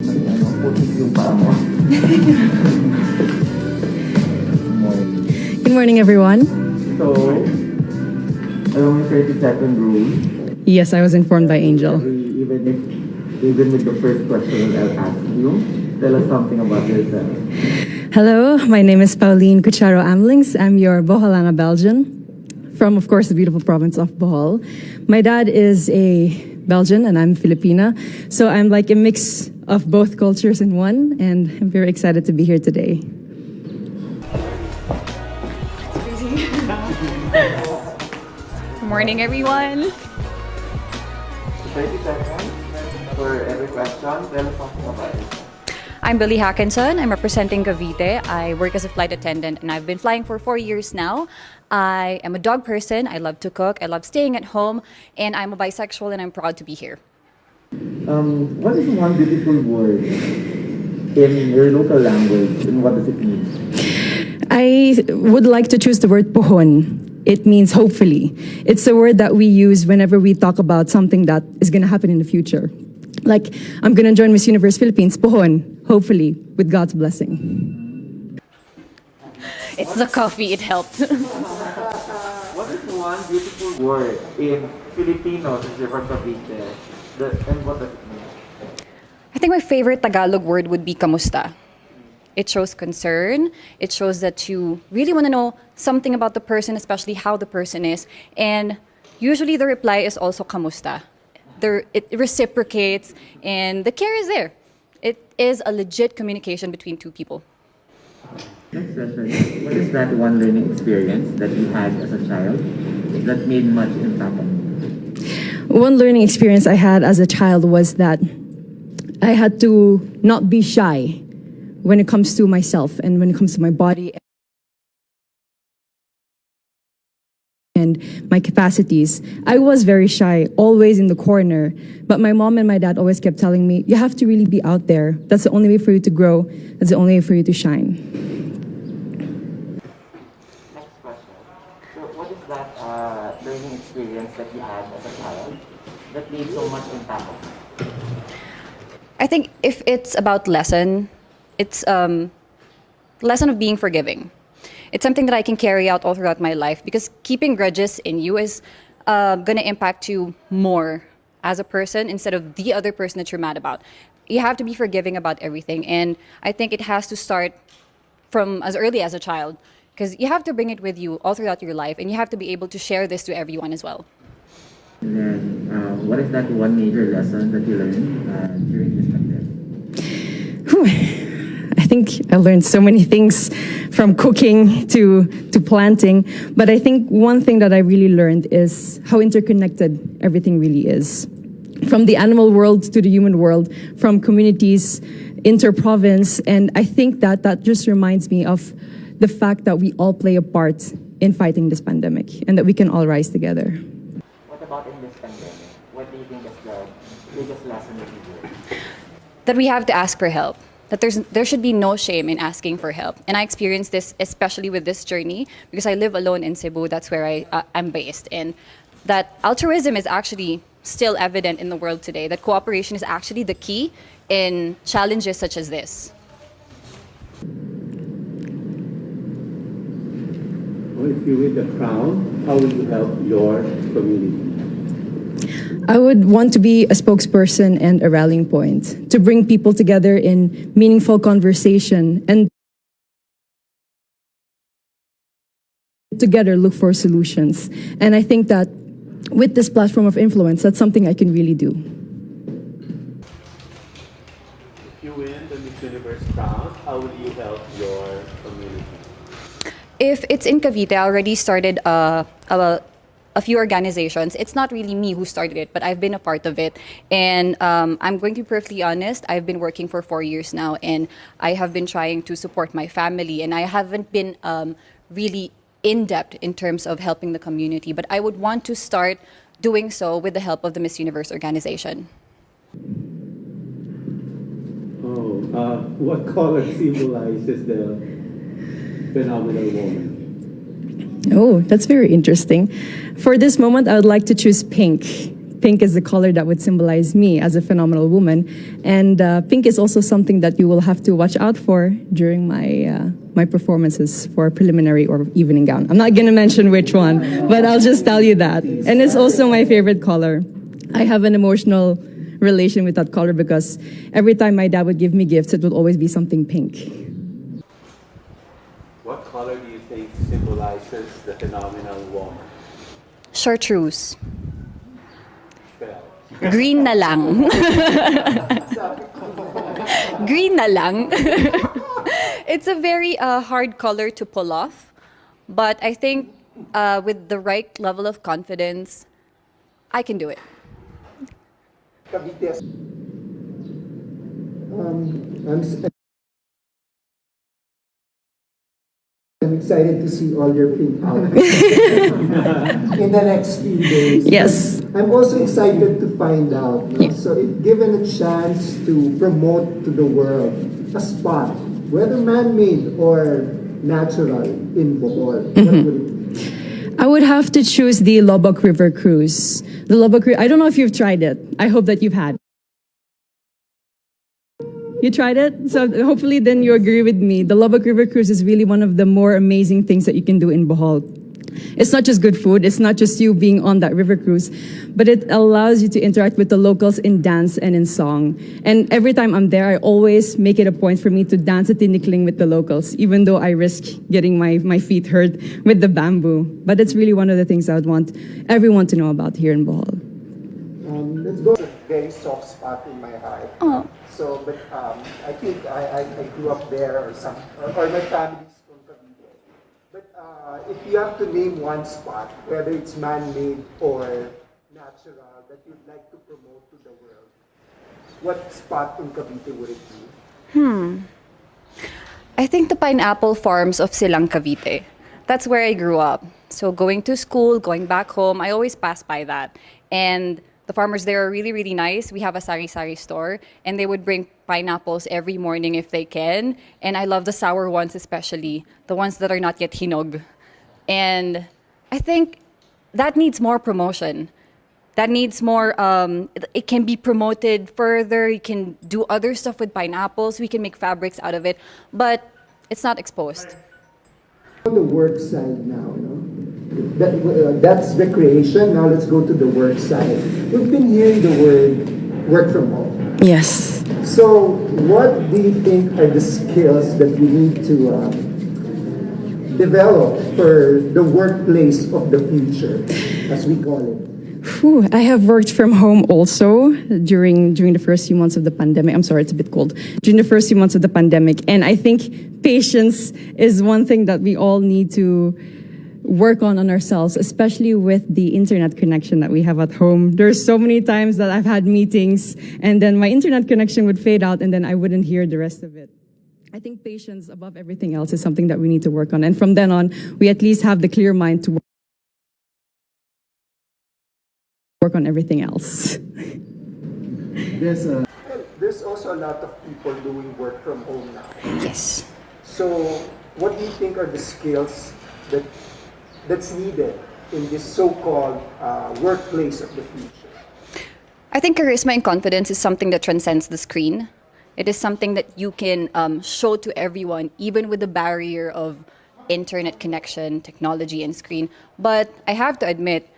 Good morning, everyone. So, along the 30-second rule, Yes, I was informed by Angel. even with the first question I'll ask you, tell us something about yourself. Hello, my name is Pauline Cucharo Amlings. I'm your Boholana Belgian from, of course, the beautiful province of Bohol. My dad is a Belgian and I'm Filipina, so I'm like a mix of both cultures in one, and I'm very excited to be here today. Good morning, everyone. 30 seconds for every question. Tell us something about it. I'm Billy Hackinson. I'm representing Cavite. I work as a flight attendant and I've been flying for 4 years now. I am a dog person. I love to cook. I love staying at home. And I'm a bisexual and I'm proud to be here. What is one beautiful word in your local language and what does it mean? I would like to choose the word pohon. It means hopefully. It's a word that we use whenever we talk about something that is going to happen in the future. Like, I'm going to join Miss Universe Philippines, pohon, hopefully, with God's blessing. It's the coffee, it helped. What is one beautiful word in Filipino since you're from Cavite? And what does it mean? I think my favorite Tagalog word would be kamusta. It shows concern. It shows that you really want to know something about the person, especially how the person is. And usually the reply is also kamusta. It reciprocates and the care is there. It is a legit communication between two people. Next question. What is that one learning experience that you had as a child that made much impact on you? One learning experience I had as a child was that I had to not be shy when it comes to myself and when it comes to my body and my capacities. I was very shy, always in the corner, but my mom and my dad always kept telling me, you have to really be out there. That's the only way for you to grow. That's the only way for you to shine. Next question. So what is that learning experience that you had as a child that made so much impact on you? I think if it's about lesson, it's lesson of being forgiving. It's something that I can carry out all throughout my life because keeping grudges in you is going to impact you more as a person instead of the other person that you're mad about. You have to be forgiving about everything, and I think it has to start from as early as a child because you have to bring it with you all throughout your life, and you have to be able to share this to everyone as well. And then, what is that one major lesson that you learned during this pandemic? I think I learned so many things from cooking to planting, but I think one thing that I really learned is how interconnected everything really is. From the animal world to the human world, from communities, inter-province, and I think that just reminds me of the fact that we all play a part in fighting this pandemic and that we can all rise together. What about in this pandemic? What do you think is the biggest lesson that you learned? That we have to ask for help. That there should be no shame in asking for help. And I experienced this especially with this journey because I live alone in Cebu. That's where I'm based. And that altruism is actually still evident in the world today. That cooperation is actually the key in challenges such as this. Well, if you win the crown, how will you help your community? I would want to be a spokesperson and a rallying point to bring people together in meaningful conversation and together look for solutions. And I think that with this platform of influence, that's something I can really do. If you win the Miss Universe crown, how will you help your community? If it's in Cavite, I already started a few organizations. It's not really me who started it, but I've been a part of it. And I'm going to be perfectly honest, I've been working for 4 years now, and I have been trying to support my family, and I haven't been really in-depth in terms of helping the community, but I would want to start doing so with the help of the Miss Universe organization. What color symbolizes the phenomenal woman? Oh, that's very interesting. For this moment, I would like to choose pink. pink is the color that would symbolize me as a phenomenal woman. And pink is also something that you will have to watch out for during my performances for preliminary or evening gown. I'm not going to mention which one, but I'll just tell you that. And it's also my favorite color. I have an emotional relation with that color because every time my dad would give me gifts, it would always be something pink. What color do you think symbolizes the phenomenal woman? Chartreuse. Spell. Green na lang. Green na lang. It's a very hard color to pull off, but I think with the right level of confidence, I can do it. Cavite. I'm excited to see all your pink outfits in the next few days. Yes. I'm also excited to find out. So if given a chance to promote to the world a spot, whether man-made or natural in Bohol, what would it be? I would have to choose the Lobok River Cruise. The Lobok River, I don't know if you've tried it. I hope that you've had. You tried it? So hopefully then you agree with me. The Lobok River Cruise is really one of the more amazing things that you can do in Bohol. It's not just good food, it's not just you being on that river cruise, but it allows you to interact with the locals in dance and in song. And every time I'm there, I always make it a point for me to dance a tinikling with the locals, even though I risk getting my feet hurt with the bamboo. But it's really one of the things I would want everyone to know about here in Bohol. Let's go. It's a very soft spot in my heart. Oh. So, but I think I grew up there, or my family's from Cavite. But if you have to name one spot, whether it's man-made or natural, that you'd like to promote to the world, what spot in Cavite would it be? I think the pineapple farms of Silang Cavite. That's where I grew up. So going to school, going back home, I always pass by that. And the farmers there are really, really nice. We have a sari-sari store, and they would bring pineapples every morning if they can. And I love the sour ones especially, the ones that are not yet hinog. And I think that needs more promotion. That needs more, it can be promoted further. You can do other stuff with pineapples. We can make fabrics out of it, but it's not exposed. On the work side now, that's recreation. Now let's go to the work side. We've been hearing the word work from home. Yes. So what do you think are the skills that we need to develop for the workplace of the future, as we call it? Whew, I have worked from home also during the first few months of the pandemic. I'm sorry, it's a bit cold. During the first few months of the pandemic. And I think patience is one thing that we all need to work on ourselves, especially with the internet connection that we have at home. There's so many times that I've had meetings and then my internet connection would fade out and then I wouldn't hear the rest of it. I think patience above everything else is something that we need to work on. And from then on, we at least have the clear mind to work on everything else. There's also a lot of people doing work from home now. Yes. So what do you think are the skills that's needed in this so-called workplace of the future? I think charisma and confidence is something that transcends the screen. It is something that you can show to everyone, even with the barrier of internet connection, technology, and screen. But I have to admit,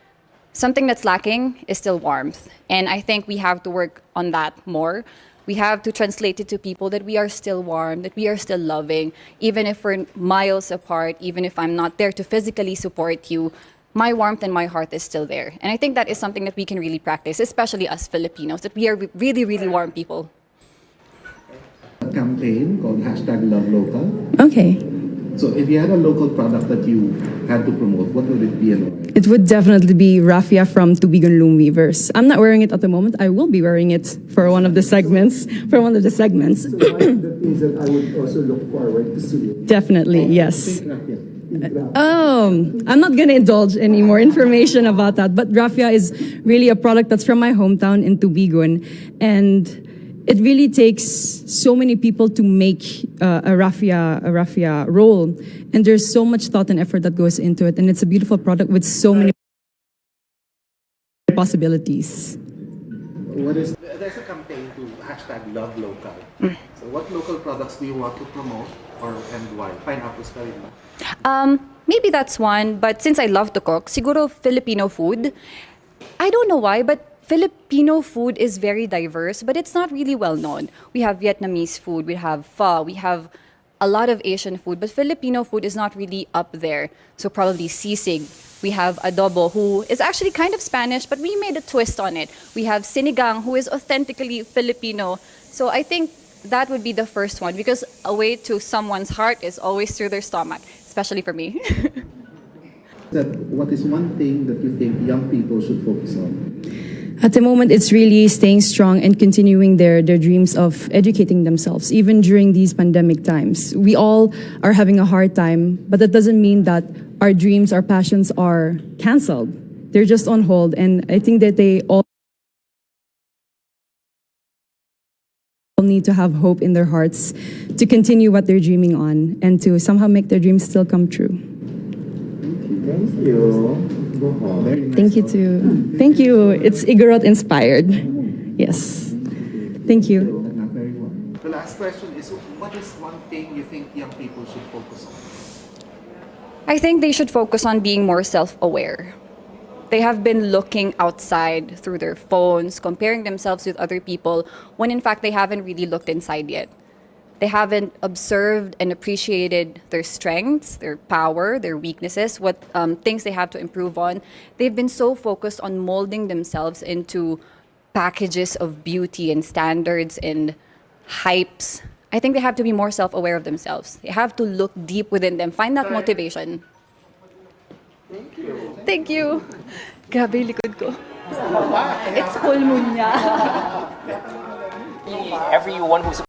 something that's lacking is still warmth. And I think we have to work on that more. We have to translate it to people that we are still warm, that we are still loving, even if we're miles apart, even if I'm not there to physically support you, my warmth and my heart is still there. And I think that is something that we can really practice, especially us Filipinos, that we are really, really warm people. A campaign called #LoveLocal. Okay. So if you had a local product that you had to promote, what would it be and why? It would definitely be raffia from Tubigon Loom Weavers. I'm not wearing it at the moment. I will be wearing it for one of the segments. So one of the things that I would also look forward to seeing. Definitely, yes. Raffia. I'm not going to indulge any more information about that, but raffia is really a product that's from my hometown in Tubigon, and it really takes so many people to make a raffia roll, and there's so much thought and effort that goes into it, and it's a beautiful product with so many possibilities. There's a campaign to #love local. So what local products do you want to promote and why? Pineapples pa rin ba? Maybe that's one, but since I love to cook, siguro Filipino food. I don't know why, but Filipino food is very diverse, but it's not really well known. We have Vietnamese food, we have pho, we have a lot of Asian food, but Filipino food is not really up there. So probably sisig. We have adobo, who is actually kind of Spanish, but we made a twist on it. We have sinigang, who is authentically Filipino. So I think that would be the first one, because a way to someone's heart is always through their stomach, especially for me. What is one thing that you think young people should focus on? At the moment, it's really staying strong and continuing their dreams of educating themselves, even during these pandemic times. We all are having a hard time, but that doesn't mean that our dreams, our passions are canceled. They're just on hold, and I think that they all need to have hope in their hearts to continue what they're dreaming on and to somehow make their dreams still come true. Thank you. Bohol. Thank you too. Thank you. It's Igorot inspired. Yes. Thank you. Very well. The last question is, what is one thing you think young people should focus on? I think they should focus on being more self-aware. They have been looking outside through their phones, comparing themselves with other people, when in fact they haven't really looked inside yet. They haven't observed and appreciated their strengths, their power, their weaknesses, what things they have to improve on. They've been so focused on molding themselves into packages of beauty and standards and hypes. I think they have to be more self-aware of themselves. They have to look deep within them, find that motivation. Thank you. Thank you. Grabe yung likod ko. It's full moon niya. Everyone who's